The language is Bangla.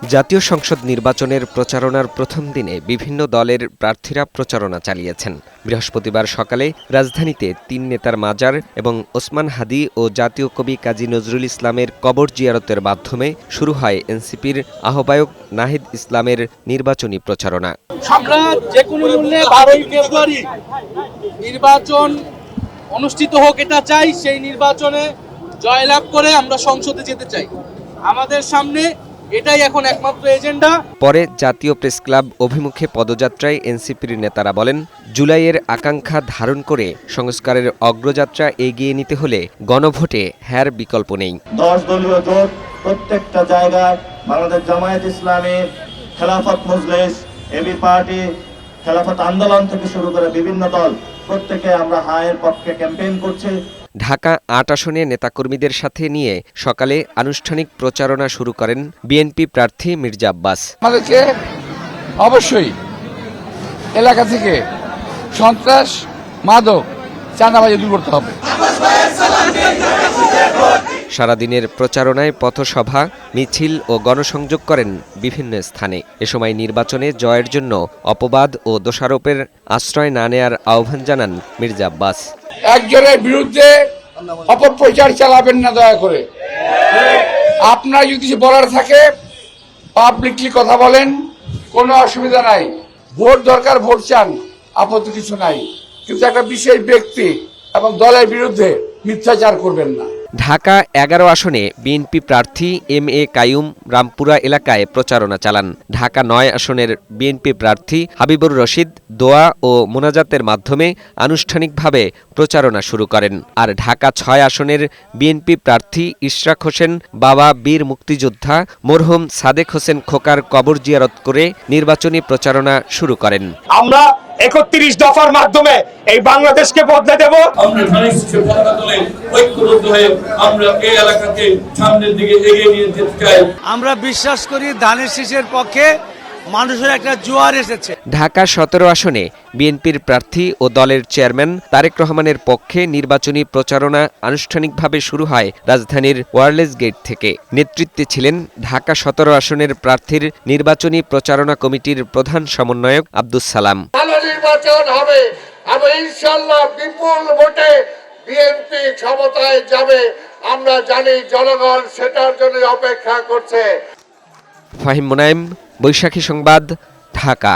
জাতীয় সংসদ নির্বাচনের প্রচারণার প্রথম দিনে বিভিন্ন দলের প্রার্থীরা প্রচারণা চালিয়েছেন। বৃহস্পতিবার সকালে রাজধানীতে তিন নেতার মাজার এবং ওসমান হাদি ও জাতীয় কবি কাজী নজরুল ইসলামের কবর জিয়ারতের মাধ্যমে শুরু হয় এনসিপির আহ্বায়ক নাহিদ ইসলামের নির্বাচনী প্রচারণা। আমরা যে কোনো মূল্যে 12ই ফেব্রুয়ারি নির্বাচন অনুষ্ঠিত হোক এটা চাই। সেই নির্বাচনে জয়লাভ করে আমরা সংসদে যেতে চাই। আমাদের সামনে এটাই এখন একমাত্র এজেন্ডা। পরে জাতীয় প্রেস ক্লাব অভিমুখে পদযাত্রায় এনসিপির নেতারা বলেন, জুলাইয়ের আকাঙ্ক্ষা ধারণ করে সংস্কারের অগ্রযাত্রা এগিয়ে নিতে হলে গণভোটে হ্যার বিকল্প নেই। 10 দলীয় জোট প্রত্যেকটা জায়গায় বাংলাদেশ জামায়াত ইসলামী, খেলাফত মজলিস, এবি পার্টি, খেলাফত আন্দোলন থেকে শুরু করে বিভিন্ন দল প্রত্যেকে আমরা হায়ের পক্ষে ক্যাম্পেইন করছি। ঢাকা ৮ আসনে নেতাকর্মীদের সাথে নিয়ে সকালে আনুষ্ঠানিক প্রচারণা শুরু করেন বিএনপি প্রার্থী মির্জা আব্বাস। আমাদেরকে অবশ্যই এলাকা থেকে সন্ত্রাস, মাদক, চাঁদাবাজি দূর করতে হবে। সারাদিনের প্রচারণায় পথসভা, মিছিল ও গণসংযোগ করেন বিভিন্ন স্থানে। এ সময় নির্বাচনে জয়ের জন্য অপবাদ ও দোষারোপের আশ্রয় না নেয়ার আহ্বান জানান মির্জা আব্বাস। একজনের বিরুদ্ধে অপপ্রচার চালাবেন না দয়া করে। আপনার যদি কিছু বলার থাকে পাবলিকলি কথা বলেন, কোনো অসুবিধা নাই। ভোট দরকার, ভোট চান, আপত্তি কিছু নাই, কিন্তু একটা বিশেষ ব্যক্তি এবং দলের বিরুদ্ধে মিথ্যাচার করবেন না। ঢাকা 11 আসনে বিএনপি প্রার্থী MA কাইয়ুম রামপুরা এলাকায় প্রচারণা চালান। ঢাকা 9 আসনের বিএনপি প্রার্থী হাবিবুর রশিদ দোয়া ও মোনাজাতের মাধ্যমে আনুষ্ঠানিকভাবে প্রচারণা শুরু করেন। আর ঢাকা 6 আসনের বিএনপি প্রার্থী ইশরাক হোসেন বাবা বীর মুক্তিযোদ্ধা মরহুম সাদেক হোসেন খোকার কবর জিয়ারত করে নির্বাচনী প্রচারণা শুরু করেন। আমরা 31 দফার মাধ্যমে এই বাংলাদেশকে বদলে দেব। আমরা ধানের শীষের পতাকা তলে ঐক্যবদ্ধ হয়ে আমরা এই এলাকাকে সামনের দিকে এগিয়ে নিয়ে যেতে চাই। আমরা বিশ্বাস করি ধানের শীষের পক্ষে মানুষের একটা জোয়ার এসেছে। ঢাকা 17 আসনে বিএনপির প্রার্থী ও দলের চেয়ারম্যান তারেক রহমানের পক্ষে নির্বাচনী প্রচারণা আনুষ্ঠানিকভাবে শুরু হয় রাজধানীর ওয়ারলেস গেট থেকে। নেতৃত্বে ছিলেন ঢাকা 17 আসনের প্রার্থীর নির্বাচনী প্রচারণা কমিটির প্রধান সমন্বয়ক আব্দুস সালাম। ভালো নির্বাচন হবে এবং ইনশাআল্লাহ বিপুল ভোটে বিএনপি ক্ষমতায় যাবে। আমরা জানি জনগণ সেটার জন্য অপেক্ষা করছে। ফাহিম মুনাইম, বৈশাখী সংবাদ, ঢাকা।